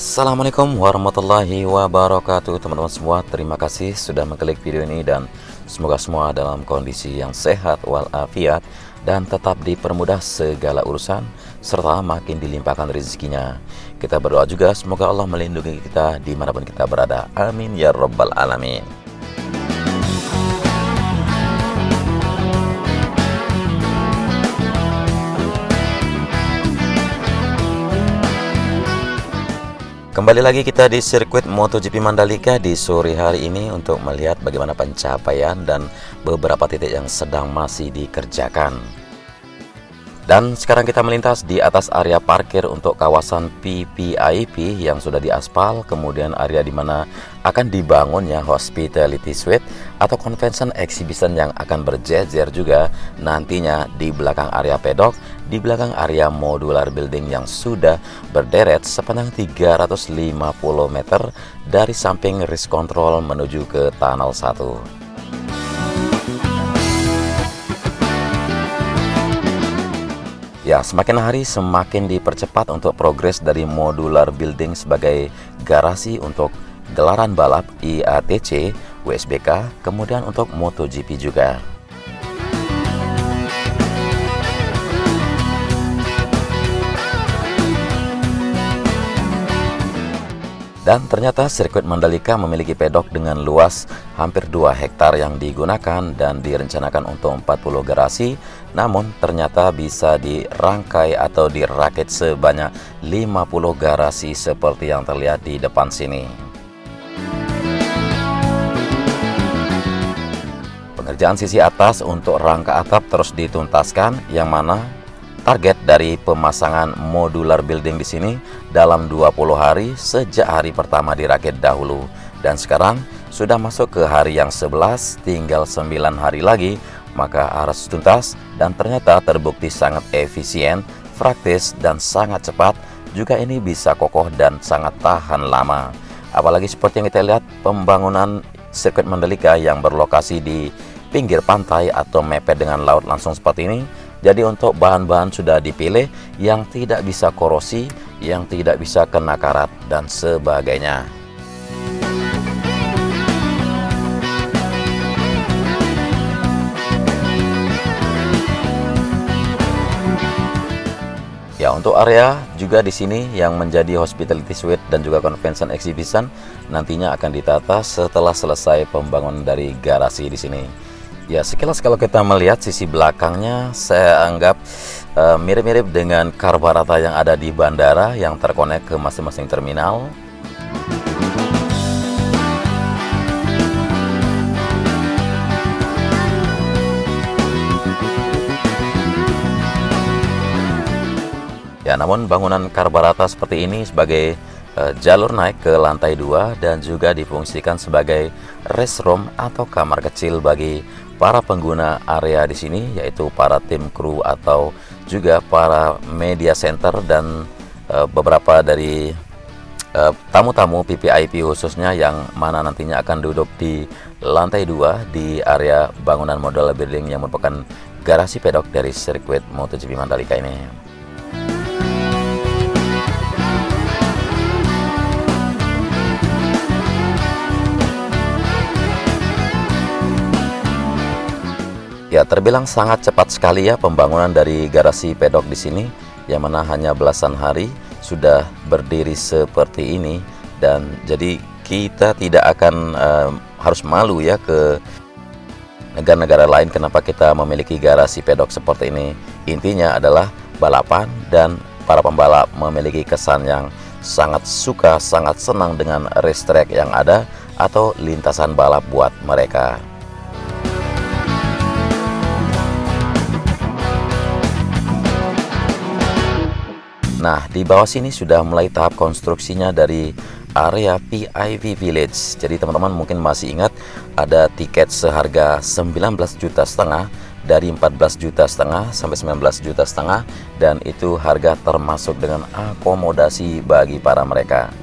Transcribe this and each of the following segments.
Assalamualaikum warahmatullahi wabarakatuh teman-teman semua. Terima kasih sudah mengklik video ini dan semoga semua dalam kondisi yang sehat walafiat dan tetap dipermudah segala urusan serta makin dilimpahkan rezekinya. Kita berdoa juga semoga Allah melindungi kita dimanapun kita berada. Amin ya rabbal alamin. Kembali lagi kita di sirkuit MotoGP Mandalika di sore hari ini untuk melihat bagaimana pencapaian dan beberapa titik yang sedang masih dikerjakan. Dan sekarang kita melintas di atas area parkir untuk kawasan VVIP yang sudah diaspal, kemudian area di mana akan dibangunnya Hospitality Suite atau Convention Exhibition yang akan berjejer juga nantinya di belakang area pedok, di belakang area modular building yang sudah berderet sepanjang 350 meter dari samping race control menuju ke tunnel 1. Ya, semakin hari semakin dipercepat untuk progres dari modular building sebagai garasi untuk gelaran balap IATC, WSBK, kemudian untuk MotoGP juga. Dan ternyata sirkuit Mandalika memiliki pedok dengan luas hampir 2 hektar yang digunakan dan direncanakan untuk 40 garasi, namun ternyata bisa dirangkai atau dirakit sebanyak 50 garasi seperti yang terlihat di depan sini. Pengerjaan sisi atas untuk rangka atap terus dituntaskan, yang mana target dari pemasangan modular building di sini dalam 20 hari sejak hari pertama dirakit dahulu. Dan sekarang sudah masuk ke hari yang 11, tinggal 9 hari lagi, maka harus tuntas dan ternyata terbukti sangat efisien, praktis, dan sangat cepat. Juga ini bisa kokoh dan sangat tahan lama. Apalagi seperti yang kita lihat pembangunan sirkuit Mandalika yang berlokasi di pinggir pantai atau mepet dengan laut langsung seperti ini. Jadi untuk bahan-bahan sudah dipilih yang tidak bisa korosi, yang tidak bisa kena karat, dan sebagainya. Ya, untuk area juga di sini yang menjadi Hospitality Suite dan juga Convention Exhibition nantinya akan ditata setelah selesai pembangunan dari garasi di sini. Ya, sekilas kalau kita melihat sisi belakangnya, saya anggap mirip-mirip dengan Karbarata yang ada di bandara yang terkonek ke masing-masing terminal. Ya, namun bangunan Karbarata seperti ini sebagai jalur naik ke lantai 2 dan juga difungsikan sebagai restroom atau kamar kecil bagi para pengguna area di sini, yaitu para tim kru atau juga para media center dan beberapa dari tamu-tamu VVIP khususnya yang mana nantinya akan duduk di lantai 2 di area bangunan modular building yang merupakan garasi pedok dari sirkuit MotoGP Mandalika ini. Ya, terbilang sangat cepat sekali ya pembangunan dari garasi pedok di sini, yang mana hanya belasan hari sudah berdiri seperti ini. Dan jadi kita tidak akan harus malu ya ke negara-negara lain kenapa kita memiliki garasi pedok seperti ini. Intinya adalah balapan dan para pembalap memiliki kesan yang sangat suka, sangat senang dengan racetrack yang ada atau lintasan balap buat mereka. Nah, di bawah sini sudah mulai tahap konstruksinya dari area VIP Village. Jadi teman-teman mungkin masih ingat ada tiket seharga 19,5 juta dari 14,5 juta sampai 19,5 juta, dan itu harga termasuk dengan akomodasi bagi para mereka.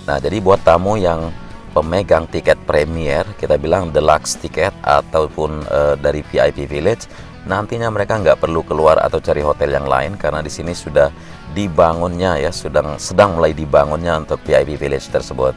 Nah, jadi buat tamu yang pemegang tiket premier, kita bilang deluxe tiket ataupun dari VIP Village, nantinya mereka nggak perlu keluar atau cari hotel yang lain karena di sini sudah dibangunnya ya, sedang mulai dibangunnya untuk VIP Village tersebut.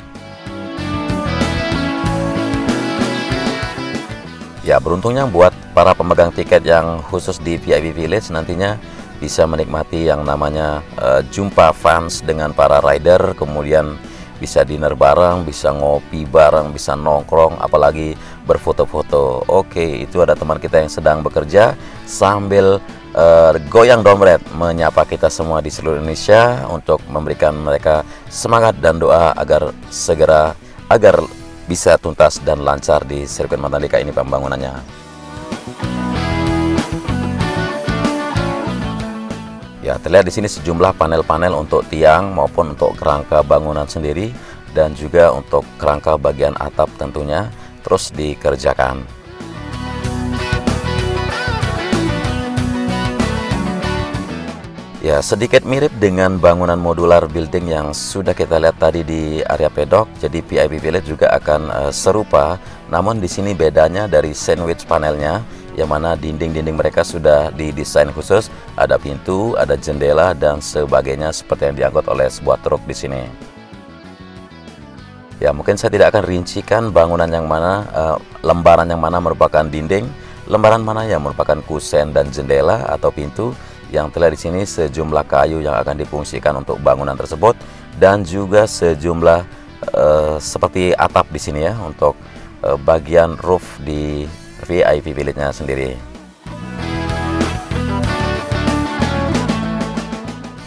Ya, beruntungnya buat para pemegang tiket yang khusus di VIP Village nantinya bisa menikmati yang namanya jumpa fans dengan para rider, kemudian bisa dinner bareng, bisa ngopi bareng, bisa nongkrong, apalagi berfoto-foto. Oke, itu ada teman kita yang sedang bekerja sambil goyang dompet menyapa kita semua di seluruh Indonesia untuk memberikan mereka semangat dan doa agar bisa tuntas dan lancar di sirkuit Mandalika ini pembangunannya. Ya, terlihat di sini sejumlah panel-panel untuk tiang maupun untuk kerangka bangunan sendiri dan juga untuk kerangka bagian atap tentunya terus dikerjakan. Ya, sedikit mirip dengan bangunan modular building yang sudah kita lihat tadi di area pedok. Jadi VIP Village juga akan serupa, namun di sini bedanya dari sandwich panelnya, yang mana dinding-dinding mereka sudah didesain khusus, ada pintu, ada jendela dan sebagainya seperti yang diangkut oleh sebuah truk di sini. Ya, mungkin saya tidak akan rincikan bangunan yang mana, lembaran yang mana merupakan dinding, lembaran mana yang merupakan kusen dan jendela atau pintu. Yang terlihat di sini sejumlah kayu yang akan difungsikan untuk bangunan tersebut dan juga sejumlah seperti atap di sini ya untuk bagian roof di VIP Village-nya sendiri.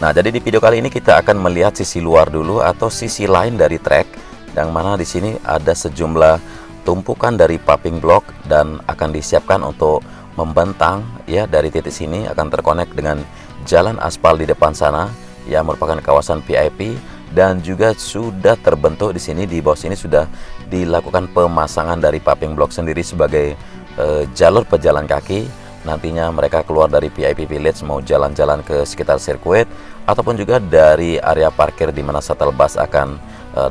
Nah, jadi di video kali ini kita akan melihat sisi luar dulu atau sisi lain dari trek, yang mana di sini ada sejumlah tumpukan dari paving block dan akan disiapkan untuk membentang ya. Dari titik sini akan terkonek dengan jalan aspal di depan sana yang merupakan kawasan VIP, dan juga sudah terbentuk di sini, di bawah sini sudah dilakukan pemasangan dari paving block sendiri sebagai jalur pejalan kaki. Nantinya mereka keluar dari VIP Village mau jalan-jalan ke sekitar sirkuit ataupun juga dari area parkir di mana shuttle bus akan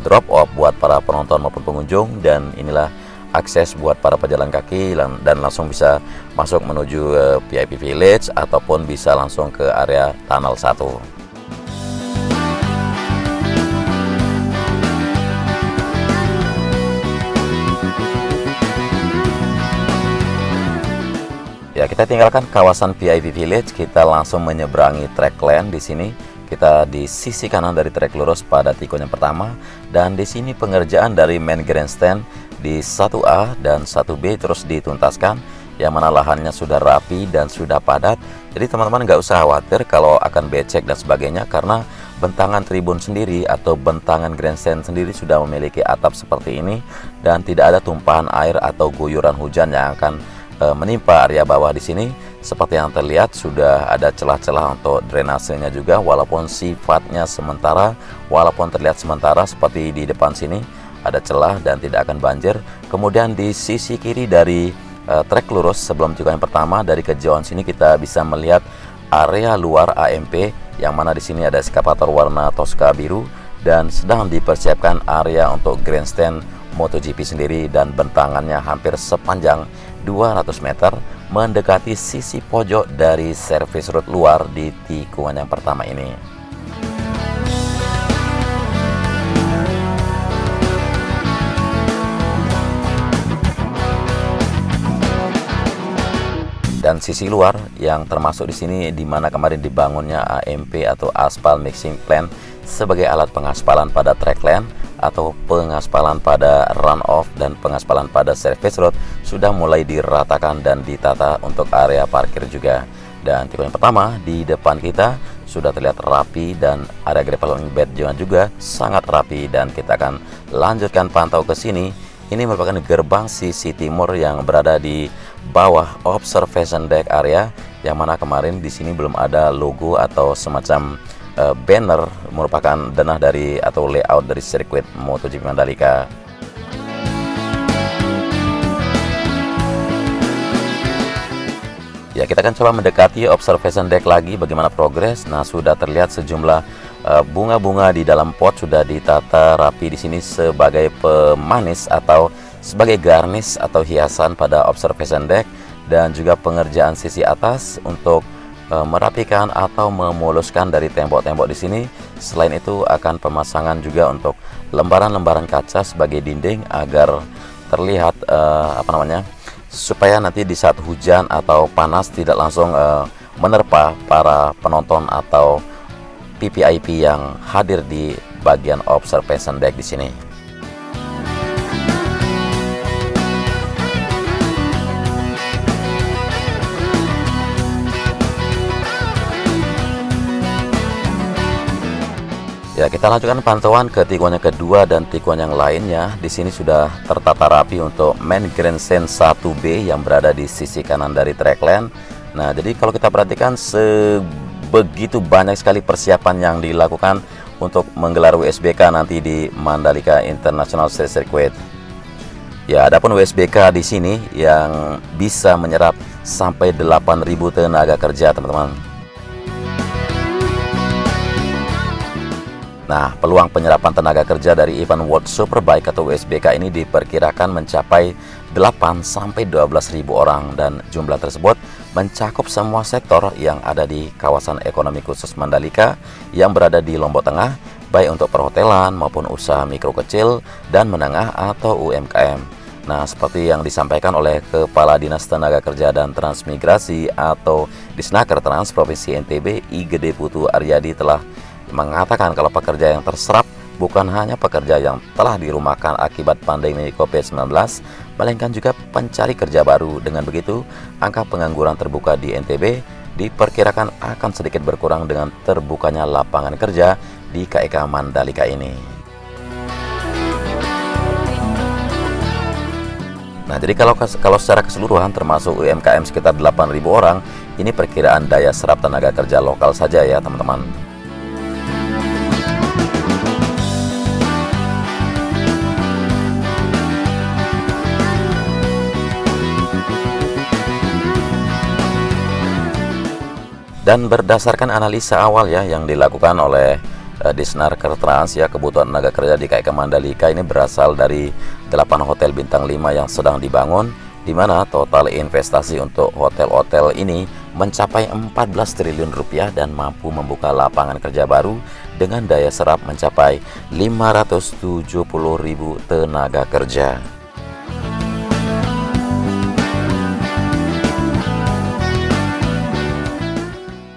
drop off buat para penonton maupun pengunjung, dan inilah akses buat para pejalan kaki dan langsung bisa masuk menuju VIP Village ataupun bisa langsung ke area Tunnel 1. Ya, kita tinggalkan kawasan VIP Village, kita langsung menyeberangi track lane. Di sini kita di sisi kanan dari trek lurus pada tikungan pertama, dan di sini pengerjaan dari main grandstand di 1A dan 1B terus dituntaskan, yang mana lahannya sudah rapi dan sudah padat. Jadi teman-teman nggak usah khawatir kalau akan becek dan sebagainya, karena bentangan tribun sendiri atau bentangan grandstand sendiri sudah memiliki atap seperti ini, dan tidak ada tumpahan air atau guyuran hujan yang akan menimpa area bawah di sini. Seperti yang terlihat sudah ada celah-celah untuk drainasenya juga, walaupun sifatnya sementara, walaupun terlihat sementara seperti di depan sini ada celah dan tidak akan banjir. Kemudian di sisi kiri dari trek lurus sebelum tikungan pertama, dari kejauhan sini kita bisa melihat area luar AMP, yang mana di sini ada eskavator warna Tosca biru dan sedang dipersiapkan area untuk grandstand MotoGP sendiri, dan bentangannya hampir sepanjang 200 meter mendekati sisi pojok dari service road luar di tikungan yang pertama ini. Dan sisi luar yang termasuk di sini di mana kemarin dibangunnya AMP atau Asphalt Mixing Plant sebagai alat pengaspalan pada track lane atau pengaspalan pada runoff dan pengaspalan pada service road sudah mulai diratakan dan ditata untuk area parkir juga. Dan tikungan pertama di depan kita sudah terlihat rapi, dan area graveling bed juga sangat rapi, dan kita akan lanjutkan pantau ke sini. Ini merupakan gerbang sisi timur yang berada di bawah observation deck area, yang mana kemarin di sini belum ada logo atau semacam banner merupakan denah dari atau layout dari sirkuit MotoGP Mandalika. Ya, kita akan coba mendekati observation deck lagi bagaimana progres. Nah, sudah terlihat sejumlah bunga-bunga di dalam pot sudah ditata rapi di sini sebagai pemanis atau sebagai garnish atau hiasan pada observation deck. dan juga pengerjaan sisi atas untuk merapikan atau memuluskan dari tembok-tembok di sini. Selain itu akan pemasangan juga untuk lembaran-lembaran kaca sebagai dinding agar terlihat supaya nanti di saat hujan atau panas tidak langsung menerpa para penonton atau VVIP yang hadir di bagian observation deck di sini. Ya, kita lanjutkan pantauan ke tikungan yang kedua dan tikungan yang lainnya. Di sini sudah tertata rapi untuk main grandstand 1B yang berada di sisi kanan dari trackland. Nah, jadi kalau kita perhatikan sebegitu banyak sekali persiapan yang dilakukan untuk menggelar WSBK nanti di Mandalika International Street Circuit. Ya, adapun WSBK di sini yang bisa menyerap sampai 8.000 tenaga kerja, teman-teman. Nah, peluang penyerapan tenaga kerja dari event World Superbike atau WSBK ini diperkirakan mencapai 8-12.000 orang, dan jumlah tersebut mencakup semua sektor yang ada di kawasan ekonomi khusus Mandalika yang berada di Lombok Tengah, baik untuk perhotelan maupun usaha mikro kecil dan menengah atau UMKM. Nah, seperti yang disampaikan oleh Kepala Dinas Tenaga Kerja dan Transmigrasi atau Disnaker Trans Provinsi NTB, Igede Putu Aryadi telah mengatakan kalau pekerja yang terserap bukan hanya pekerja yang telah dirumahkan akibat pandemi COVID-19, melainkan juga pencari kerja baru. Dengan begitu, angka pengangguran terbuka di NTB diperkirakan akan sedikit berkurang dengan terbukanya lapangan kerja di KEK Mandalika ini. Nah, jadi kalau secara keseluruhan termasuk UMKM sekitar 8.000 orang, ini perkiraan daya serap tenaga kerja lokal saja ya, teman-teman. Dan berdasarkan analisa awal ya yang dilakukan oleh Disnaker Trans ya, kebutuhan tenaga kerja di KEK Mandalika ini berasal dari 8 hotel bintang 5 yang sedang dibangun, di mana total investasi untuk hotel-hotel ini mencapai 14 triliun rupiah dan mampu membuka lapangan kerja baru dengan daya serap mencapai 570.000 tenaga kerja.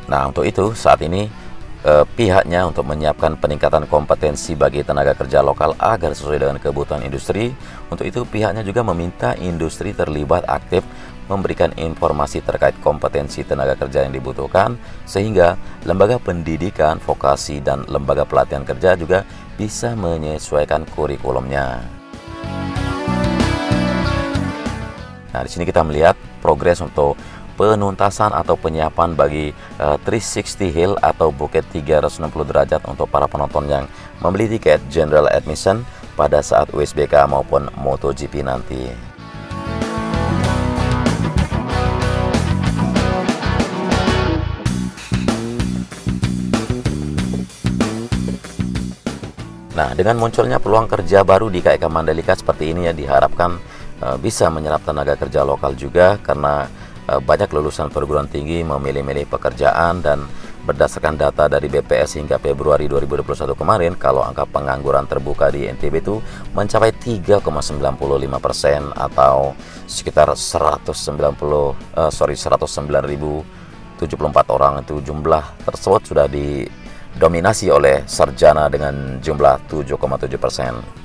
Nah, untuk itu saat ini pihaknya untuk menyiapkan peningkatan kompetensi bagi tenaga kerja lokal agar sesuai dengan kebutuhan industri. Untuk itu pihaknya juga meminta industri terlibat aktif memberikan informasi terkait kompetensi tenaga kerja yang dibutuhkan, sehingga lembaga pendidikan, vokasi, dan lembaga pelatihan kerja juga bisa menyesuaikan kurikulumnya. Nah, di sini kita melihat progres untuk penuntasan atau penyiapan bagi 360 Hill atau Bukit 360 derajat untuk para penonton yang membeli tiket General Admission pada saat WSBK maupun MotoGP nanti. Nah, dengan munculnya peluang kerja baru di KEK Mandalika seperti ini ya, diharapkan bisa menyerap tenaga kerja lokal juga, karena banyak lulusan perguruan tinggi memilih-milih pekerjaan. Dan berdasarkan data dari BPS hingga Februari 2021 kemarin, kalau angka pengangguran terbuka di NTB itu mencapai 3,95% atau sekitar 109.074 orang. Itu jumlah tersebut sudah didominasi oleh sarjana dengan jumlah 7,7%.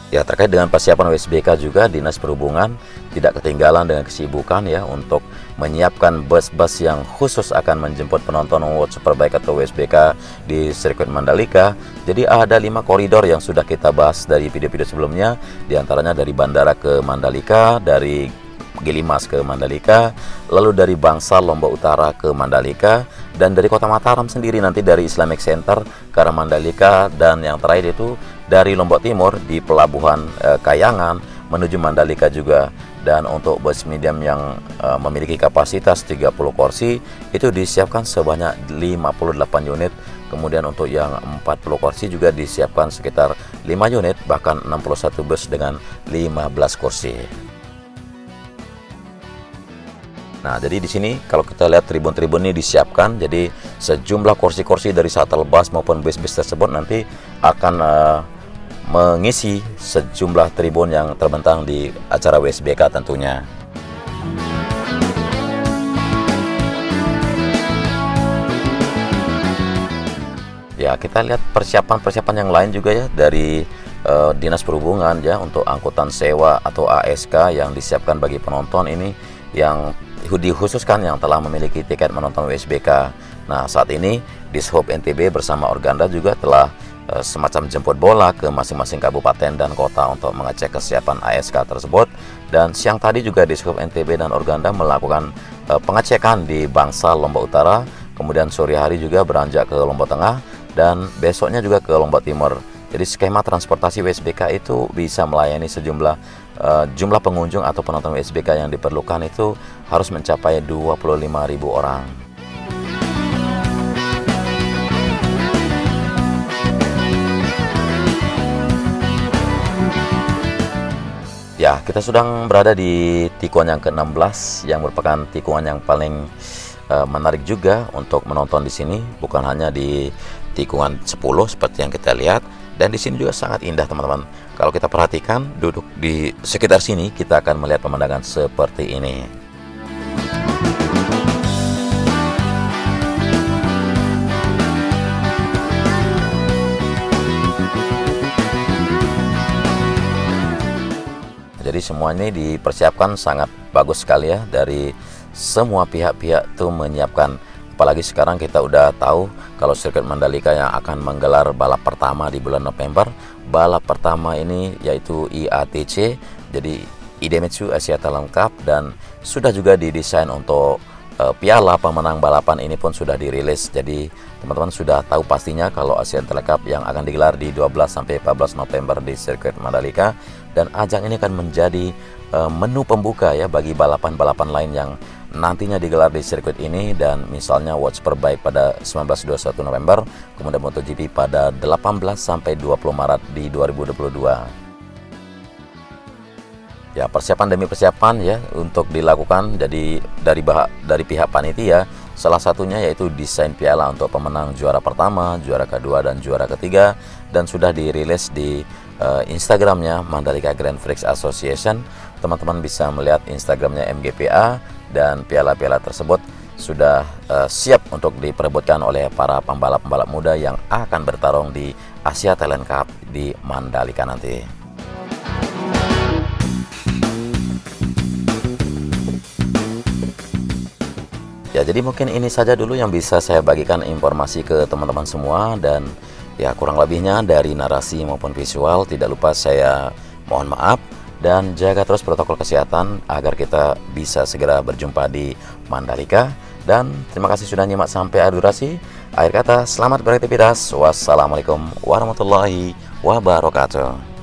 Ya, terkait dengan persiapan WSBK juga Dinas Perhubungan tidak ketinggalan dengan kesibukan ya untuk menyiapkan bus-bus yang khusus akan menjemput penonton World Superbike atau WSBK di sirkuit Mandalika. Jadi ada 5 koridor yang sudah kita bahas dari video-video sebelumnya, diantaranya dari bandara ke Mandalika, dari Gilimas ke Mandalika, lalu dari Bangsal Lombok Utara ke Mandalika, dan dari Kota Mataram sendiri nanti dari Islamic Center ke arah Mandalika, dan yang terakhir itu dari Lombok Timur di Pelabuhan Kayangan menuju Mandalika juga. Dan untuk bus medium yang memiliki kapasitas 30 kursi itu disiapkan sebanyak 58 unit Kemudian untuk yang 40 kursi juga disiapkan sekitar 5 unit, bahkan 61 bus dengan 15 kursi. Nah, jadi di sini kalau kita lihat tribun-tribun ini disiapkan, jadi sejumlah kursi-kursi dari shuttle bus maupun bus-bus tersebut nanti akan mengisi sejumlah tribun yang terbentang di acara WSBK tentunya. Ya, kita lihat persiapan-persiapan yang lain juga ya dari Dinas Perhubungan ya, untuk angkutan sewa atau ASK yang disiapkan bagi penonton ini yang dikhususkan yang telah memiliki tiket menonton WSBK. Nah, saat ini Dishub NTB bersama Organda juga telah semacam jemput bola ke masing-masing kabupaten dan kota untuk mengecek kesiapan ASK tersebut. Dan siang tadi juga Dishub NTB dan Organda melakukan pengecekan di Bangsal, Lombok Utara. Kemudian sore hari juga beranjak ke Lombok Tengah dan besoknya juga ke Lombok Timur. Jadi skema transportasi WSBK itu bisa melayani sejumlah jumlah pengunjung atau penonton WSBK yang diperlukan itu harus mencapai 25.000 orang. Ya, kita sedang berada di tikungan yang ke-16 yang merupakan tikungan yang paling menarik juga untuk menonton di sini, bukan hanya di tikungan 10 seperti yang kita lihat, dan di sini juga sangat indah teman-teman. Kalau kita perhatikan duduk di sekitar sini, kita akan melihat pemandangan seperti ini. Jadi semua ini dipersiapkan sangat bagus sekali ya, dari semua pihak-pihak tuh menyiapkan. Apalagi sekarang kita udah tahu kalau sirkuit Mandalika yang akan menggelar balap pertama di bulan November. Balap pertama ini yaitu IATC, jadi Idemitsu Asia Talent Cup, dan sudah juga didesain untuk piala pemenang balapan ini pun sudah dirilis. Jadi teman-teman sudah tahu pastinya kalau Asian Talent Cup yang akan digelar di 12 sampai 14 November di sirkuit Mandalika, dan ajang ini akan menjadi menu pembuka ya bagi balapan-balapan lain yang nantinya digelar di sirkuit ini. Dan misalnya World Superbike pada 19-21 November, kemudian MotoGP pada 18 sampai 20 Maret di 2022. Ya, persiapan demi persiapan ya untuk dilakukan. Jadi dari pihak panitia, salah satunya yaitu desain piala untuk pemenang juara pertama, juara kedua, dan juara ketiga, dan sudah dirilis di Instagramnya Mandalika Grand Prix Association. Teman-teman bisa melihat Instagramnya MGPA, dan piala-piala tersebut sudah siap untuk diperebutkan oleh para pembalap-pembalap muda yang akan bertarung di Asia Talent Cup di Mandalika nanti. Ya, jadi mungkin ini saja dulu yang bisa saya bagikan informasi ke teman-teman semua, dan ya kurang lebihnya dari narasi maupun visual tidak lupa saya mohon maaf, dan jaga terus protokol kesehatan agar kita bisa segera berjumpa di Mandalika. Dan terima kasih sudah nyimak sampai akhir durasi. Akhir kata, selamat beraktivitas. Wassalamualaikum warahmatullahi wabarakatuh.